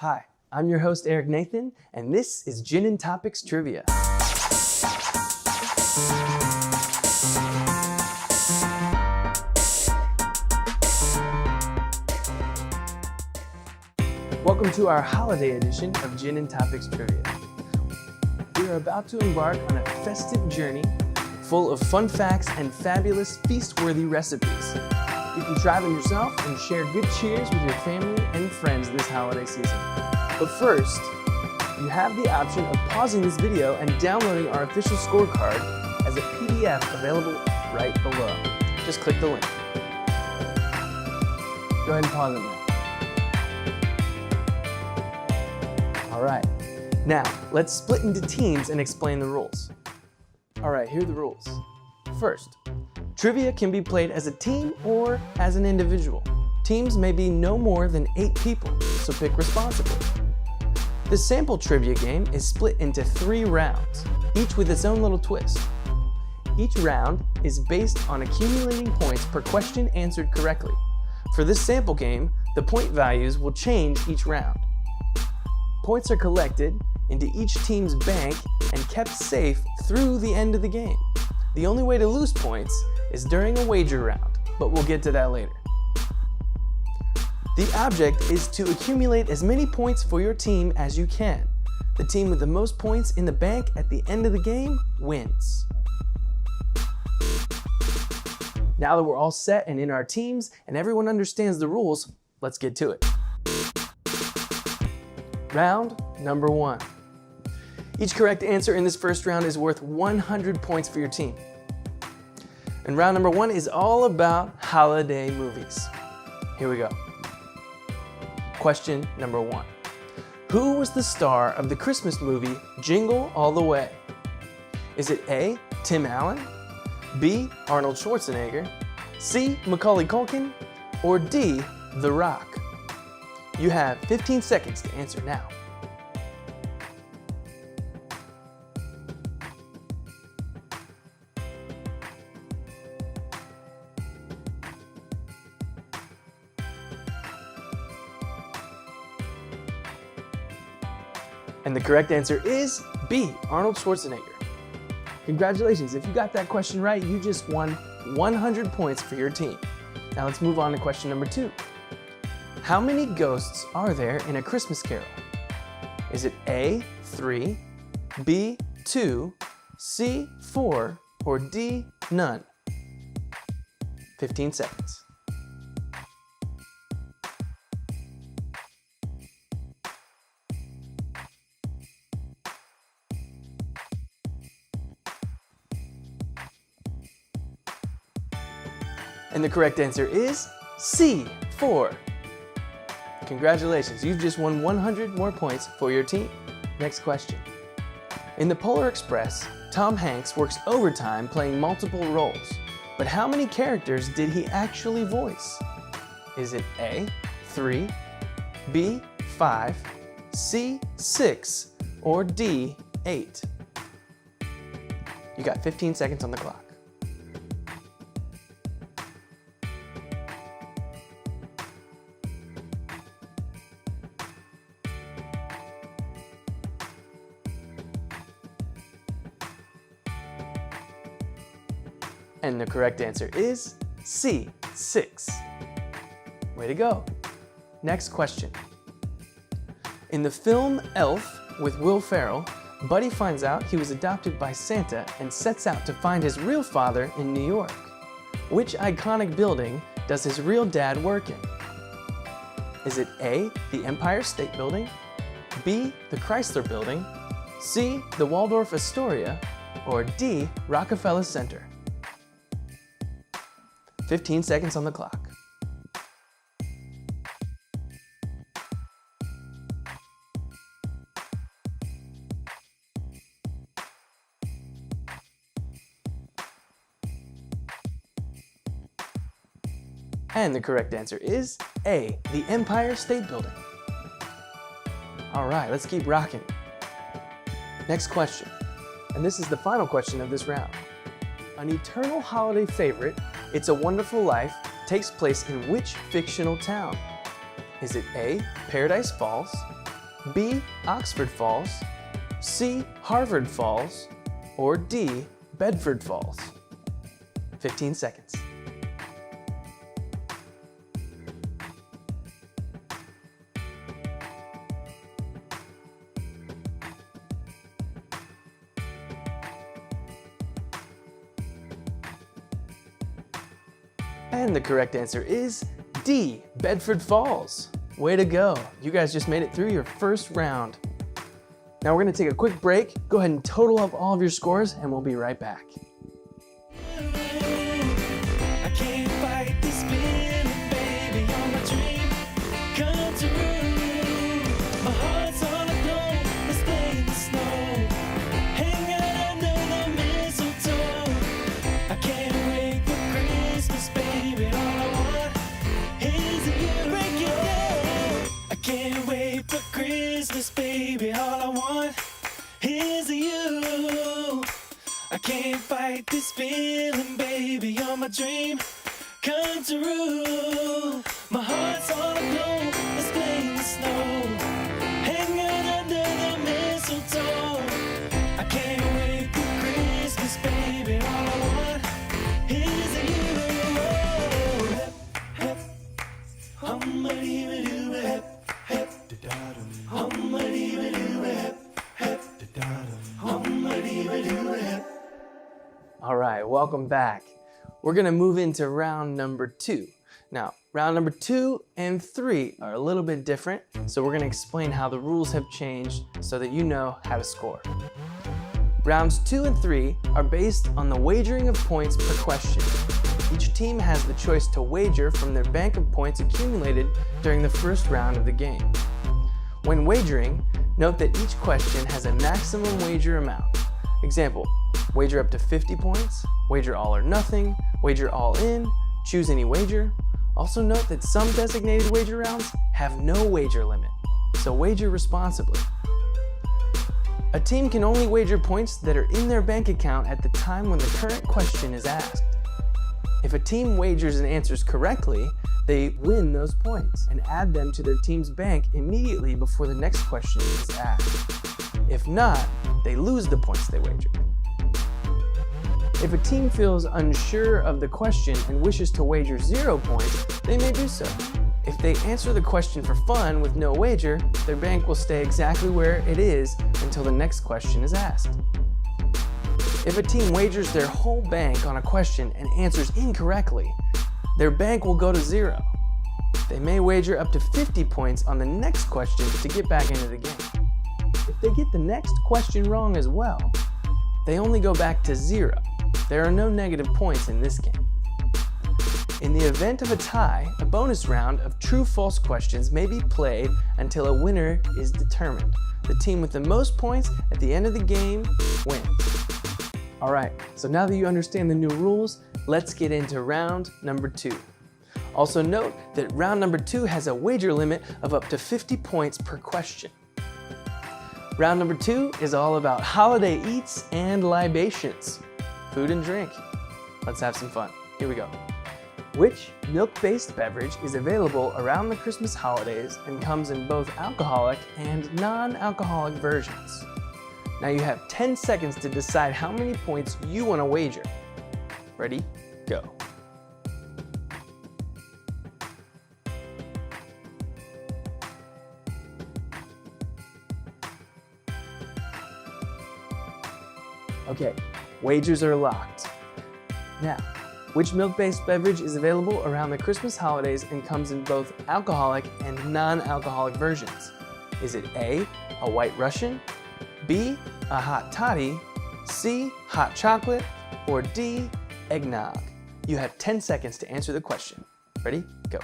Hi, I'm your host Eric Nathan, and this is Gin and Topics Trivia. Welcome to our holiday edition of Gin and Topics Trivia. We are about to embark on a festive journey full of fun facts and fabulous feast-worthy recipes. You can try them yourself and share good cheers with your family and friends this holiday season. But first, you have the option of pausing this video and downloading our official scorecard as a PDF available right below. Just click the link. Go ahead and pause it now. All right, now let's split into teams and explain the rules. All right, here are the rules. First, trivia can be played as a team or as an individual. Teams may be no more than 8 people, so pick responsibly. The sample trivia game is split into 3 rounds, each with its own little twist. Each round is based on accumulating points per question answered correctly. For this sample game, the point values will change each round. Points are collected into each team's bank and kept safe through the end of the game. The only way to lose points is during a wager round, but we'll get to that later. The object is to accumulate as many points for your team as you can. The team with the most points in the bank at the end of the game wins. Now that we're all set and in our teams and everyone understands the rules, let's get to it. Round number 1. Each correct answer in this first round is worth 100 points for your team. And round number 1 is all about holiday movies. Here we go. Question number 1. Who was the star of the Christmas movie Jingle All the Way? Is it A, Tim Allen, B, Arnold Schwarzenegger, C, Macaulay Culkin, or D, The Rock? You have 15 seconds to answer now. And the correct answer is B, Arnold Schwarzenegger. Congratulations, if you got that question right, you just won 100 points for your team. Now let's move on to question number 2. How many ghosts are there in A Christmas Carol? Is it A, 3, B, 2, C, 4, or D, none? 15 seconds. And the correct answer is C, 4. Congratulations, you've just won 100 more points for your team. Next question. In the Polar Express, Tom Hanks works overtime playing multiple roles. But how many characters did he actually voice? Is it A, 3, B, 5, C, 6, or D, 8? You got 15 seconds on the clock. And the correct answer is C, 6. Way to go. Next question. In the film Elf with Will Ferrell, Buddy finds out he was adopted by Santa and sets out to find his real father in New York. Which iconic building does his real dad work in? Is it A, the Empire State Building, B, the Chrysler Building, C, the Waldorf Astoria, or D, Rockefeller Center? 15 seconds on the clock. And the correct answer is A, the Empire State Building. All right, let's keep rocking. Next question, and this is the final question of this round. An eternal holiday favorite, It's a Wonderful Life, takes place in which fictional town? Is it A, Paradise Falls, B, Oxford Falls, C, Harvard Falls, or D, Bedford Falls? 15 seconds. And the correct answer is D, Bedford Falls. Way to go. You guys just made it through your first round. Now we're gonna take a quick break. Go ahead and total up all of your scores and we'll be right back. I can't fight this feeling, baby, all my dream come true. My heart's on a glow, let's stay in the snow, hang out under the mistletoe. I can't wait for Christmas, baby, all I want is you. Break it down. I can't wait for Christmas, baby, all I want is you. I can't fight this feeling, baby, you're my dream come true. My heart's on a glow, let's play in the snow, hang out under the mistletoe. I can't wait for Christmas, baby, all I want is you. Hep, hum-a-dee-ba-doo, hep, hep, da-da-dum. Hum-a-dee-ba-doo, hep, hep, da-da-dum. Hum-a-dee-ba-doo, hep. All right, welcome back. We're gonna move into round number 2. Now, round number 2 and 3 are a little bit different, so we're gonna explain how the rules have changed so that you know how to score. Rounds 2 and 3 are based on the wagering of points per question. Each team has the choice to wager from their bank of points accumulated during the first round of the game. When wagering, note that each question has a maximum wager amount. Example, wager up to 50 points, wager all or nothing, wager all in, choose any wager. Also note that some designated wager rounds have no wager limit, so wager responsibly. A team can only wager points that are in their bank account at the time when the current question is asked. If a team wagers and answers correctly, they win those points and add them to their team's bank immediately before the next question is asked. If not, they lose the points they wagered. If a team feels unsure of the question and wishes to wager 0 points, they may do so. If they answer the question for fun with no wager, their bank will stay exactly where it is until the next question is asked. If a team wagers their whole bank on a question and answers incorrectly, their bank will go to 0. They may wager up to 50 points on the next question to get back into the game. If they get the next question wrong as well, they only go back to 0. There are no negative points in this game. In the event of a tie, a bonus round of true-false questions may be played until a winner is determined. The team with the most points at the end of the game wins. All right, so now that you understand the new rules, let's get into round number 2. Also note that round number 2 has a wager limit of up to 50 points per question. Round number 2 is all about holiday eats and libations, food and drink. Let's have some fun. Here we go. Which milk-based beverage is available around the Christmas holidays and comes in both alcoholic and non-alcoholic versions? Now you have 10 seconds to decide how many points you want to wager. Ready? Go. Okay, wagers are locked. Now, which milk-based beverage is available around the Christmas holidays and comes in both alcoholic and non-alcoholic versions? Is it A, a White Russian, B, a hot toddy, C, hot chocolate, or D, eggnog? You have 10 seconds to answer the question. Ready? Go.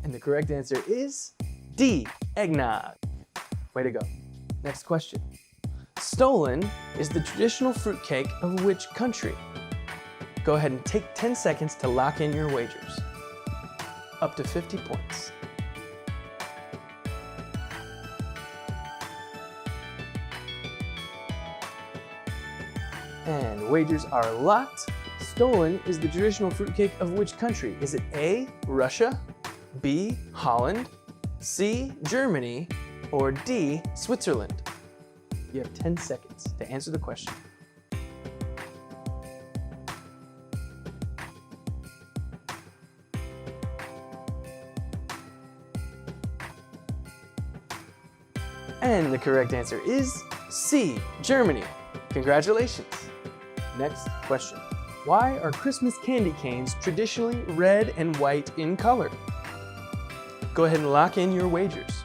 And the correct answer is D, eggnog. Way to go. Next question. Stollen is the traditional fruitcake of which country? Go ahead and take 10 seconds to lock in your wagers. Up to 50 points. And wagers are locked. Stollen is the traditional fruitcake of which country? Is it A, Russia, B, Holland, C, Germany, or D, Switzerland? You have 10 seconds to answer the question. And the correct answer is C, Germany. Congratulations. Next question. Why are Christmas candy canes traditionally red and white in color? Go ahead and lock in your wagers.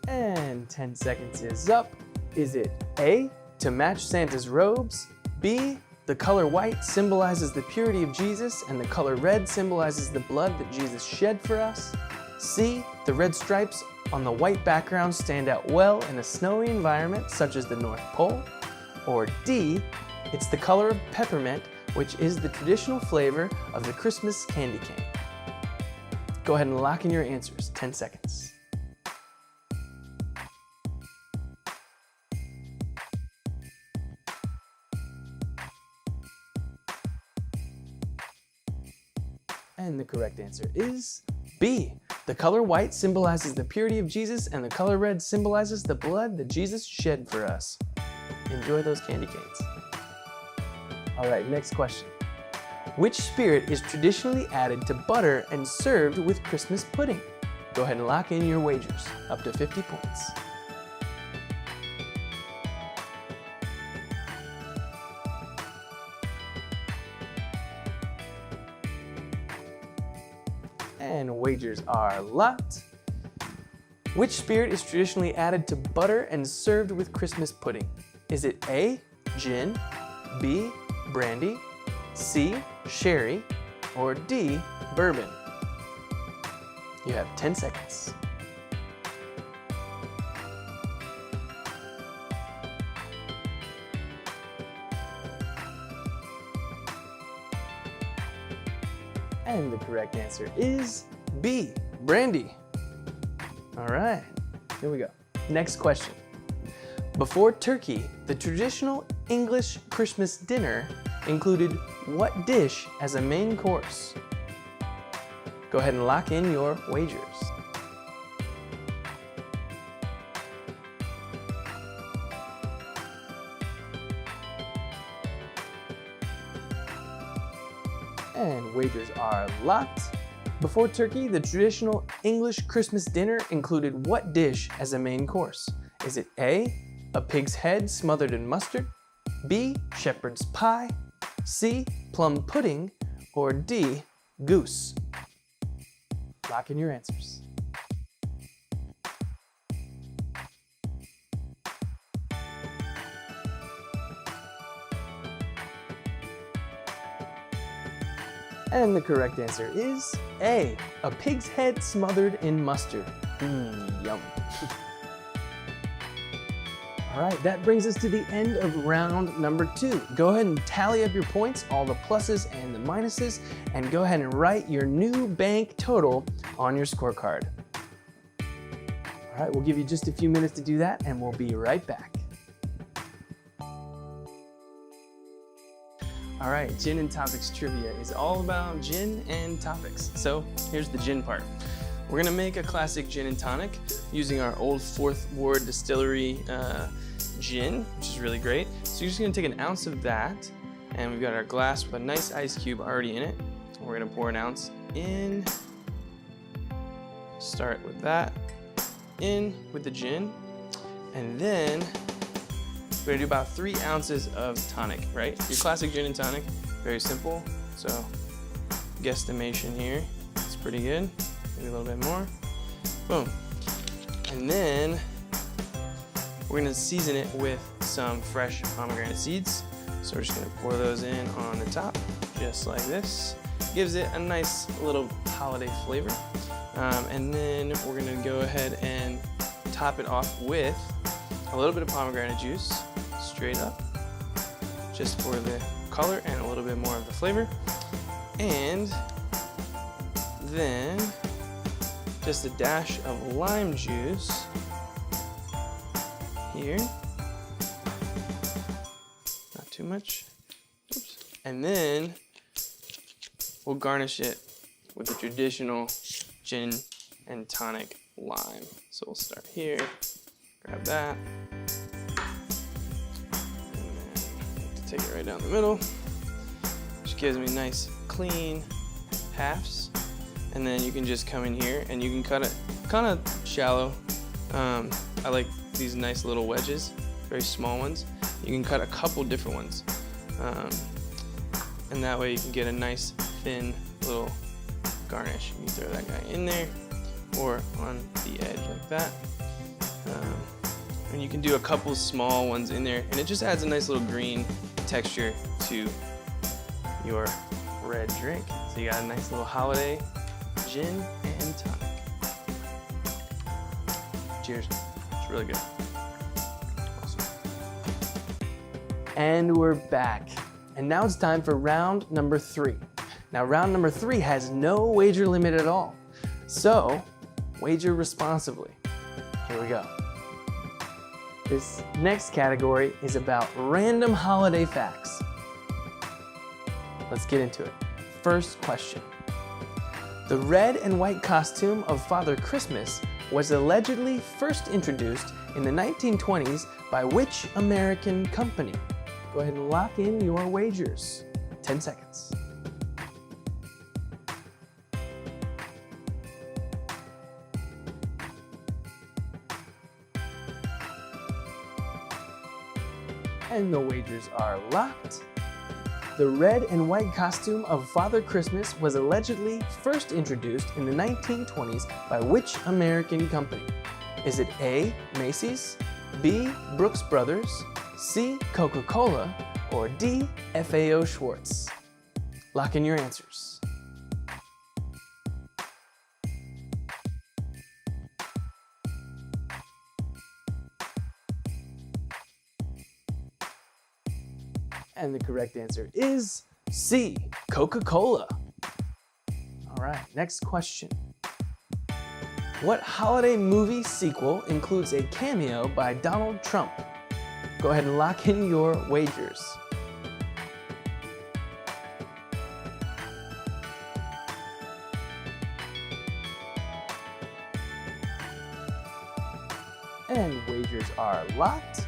And 10 seconds is up. Is it A, to match Santa's robes, B, the color white symbolizes the purity of Jesus and the color red symbolizes the blood that Jesus shed for us, C, the red stripes on the white background stand out well in a snowy environment such as the North Pole, or D, it's the color of peppermint, which is the traditional flavor of the Christmas candy cane. Go ahead and lock in your answers, 10 seconds. And the correct answer is B. The color white symbolizes the purity of Jesus and the color red symbolizes the blood that Jesus shed for us. Enjoy those candy canes. All right, next question. Which spirit is traditionally added to butter and served with Christmas pudding? Go ahead and lock in your wagers, up to 50 points. And wagers are locked. Which spirit is traditionally added to butter and served with Christmas pudding? Is it A, gin, B, brandy, C, sherry, or D, bourbon? You have 10 seconds. And the correct answer is B, brandy. All right, here we go. Next question. Before turkey, the traditional English Christmas dinner included what dish as a main course? Go ahead and lock in your wagers. And wagers are locked. Before turkey, the traditional English Christmas dinner included what dish as a main course? Is it A, a pig's head smothered in mustard, B, shepherd's pie, C, plum pudding, or D, goose? Lock in your answers. And the correct answer is A, a pig's head smothered in mustard. Yum. All right, that brings us to the end of round number 2. Go ahead and tally up your points, all the pluses and the minuses, and go ahead and write your new bank total on your scorecard. All right, we'll give you just a few minutes to do that, and we'll be right back. All right, gin and topics trivia is all about gin and topics. So here's the gin part. We're gonna make a classic gin and tonic using our old 4th Ward Distillery gin, which is really great. So you're just gonna take an ounce of that, and we've got our glass with a nice ice cube already in it. We're gonna pour an ounce in. Start with that, in with the gin, and then we're gonna do about 3 ounces of tonic, right? Your classic gin and tonic, very simple. So guesstimation here, it's pretty good. Maybe a little bit more. Boom. And then we're gonna season it with some fresh pomegranate seeds. So we're just gonna pour those in on the top, just like this. Gives it a nice little holiday flavor. And then we're gonna go ahead and top it off with a little bit of pomegranate juice, straight up, just for the color and a little bit more of the flavor. And then just a dash of lime juice here. Not too much. Oops. And then we'll garnish it with the traditional gin and tonic lime. So we'll start here, grab that, and then take it right down the middle, which gives me nice clean halves. And then you can just come in here and you can cut it kind of shallow. I like these nice little wedges, very small ones. You can cut a couple different ones. And that way you can get a nice thin little garnish. You can throw that guy in there or on the edge like that. And you can do a couple small ones in there, and it just adds a nice little green texture to your red drink. So you got a nice little holiday gin and tonic. Cheers. It's really good. Awesome. And we're back. And now it's time for round number 3. Now round number 3 has no wager limit at all. So wager responsibly. Here we go. This next category is about random holiday facts. Let's get into it. First question. The red and white costume of Father Christmas was allegedly first introduced in the 1920s by which American company? Go ahead and lock in your wagers. 10 seconds. And the wagers are locked. The red and white costume of Father Christmas was allegedly first introduced in the 1920s by which American company? Is it A, Macy's, B, Brooks Brothers, C, Coca-Cola, or D, FAO Schwartz? Lock in your answers. And the correct answer is C, Coca-Cola. All right, next question. What holiday movie sequel includes a cameo by Donald Trump? Go ahead and lock in your wagers. And wagers are locked.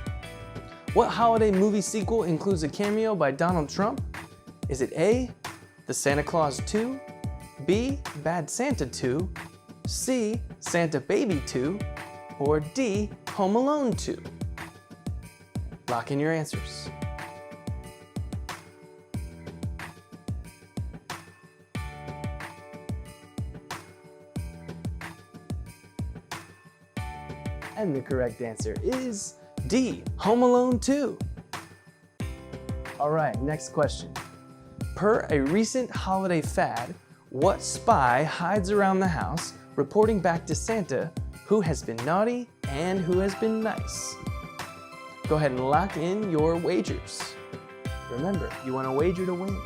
What holiday movie sequel includes a cameo by Donald Trump? Is it A, The Santa Claus 2, B, Bad Santa 2, C, Santa Baby 2, or D, Home Alone 2? Lock in your answers. And the correct answer is D, Home Alone 2. All right, next question. Per a recent holiday fad, what spy hides around the house reporting back to Santa who has been naughty and who has been nice? Go ahead and lock in your wagers. Remember, you want to wager to win.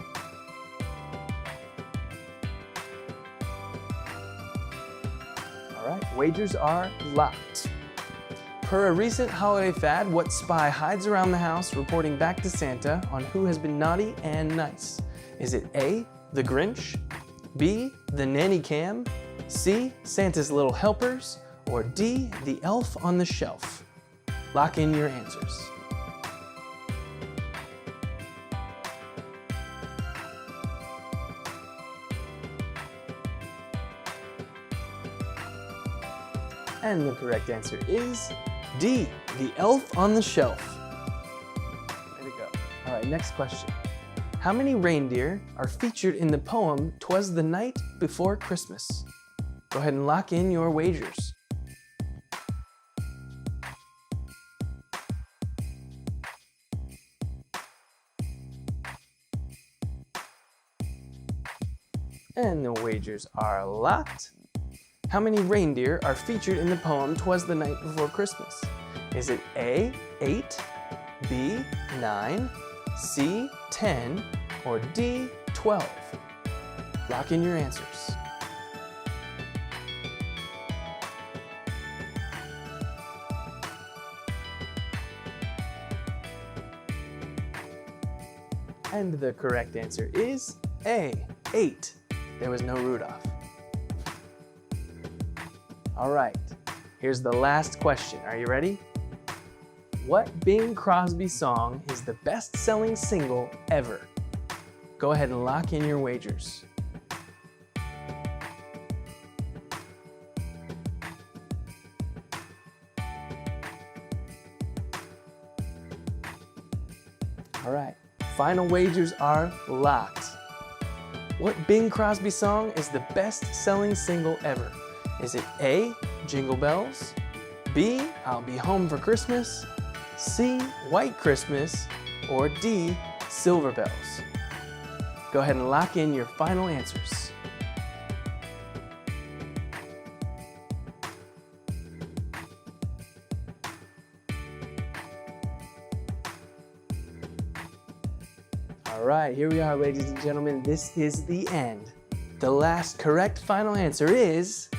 All right, wagers are locked. Per a recent holiday fad, what spy hides around the house reporting back to Santa on who has been naughty and nice? Is it A, the Grinch, B, the nanny cam, C, Santa's little helpers, or D, the elf on the shelf? Lock in your answers. And the correct answer is D, the elf on the shelf. Way to go. All right, next question. How many reindeer are featured in the poem "'Twas the Night Before Christmas"? Go ahead and lock in your wagers. And the wagers are locked. How many reindeer are featured in the poem "'Twas the Night Before Christmas"? Is it A, 8, B, 9, C, 10, or D, 12? Lock in your answers. And the correct answer is A, 8. There was no Rudolph. All right, here's the last question. Are you ready? What Bing Crosby song is the best-selling single ever? Go ahead and lock in your wagers. All right, final wagers are locked. What Bing Crosby song is the best-selling single ever? Is it A, Jingle Bells, B, I'll Be Home for Christmas, C, White Christmas, or D, Silver Bells? Go ahead and lock in your final answers. All right, here we are, ladies and gentlemen. This is the end. The last correct final answer is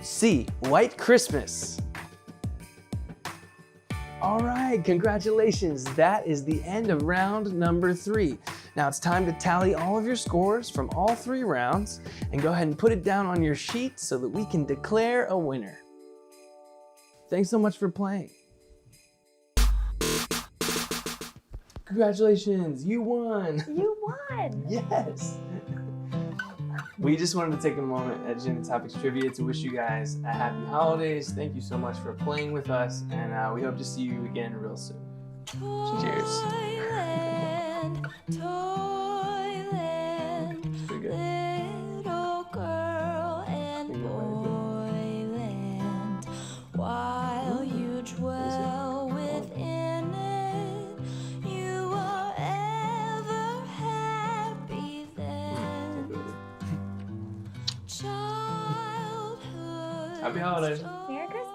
C, White Christmas. All right, congratulations. That is the end of round number 3. Now it's time to tally all of your scores from all 3 rounds and go ahead and put it down on your sheet so that we can declare a winner. Thanks so much for playing. Congratulations, you won. You won! Yes. We just wanted to take a moment at Gin and Topics Trivia to wish you guys a happy holidays. Thank you so much for playing with us, and we hope to see you again real soon. Cheers. Toyland, Pretty good. little girl and boyland, while you dwell within it, you are ever happy then. Childhood. Happy holidays. Merry Christmas.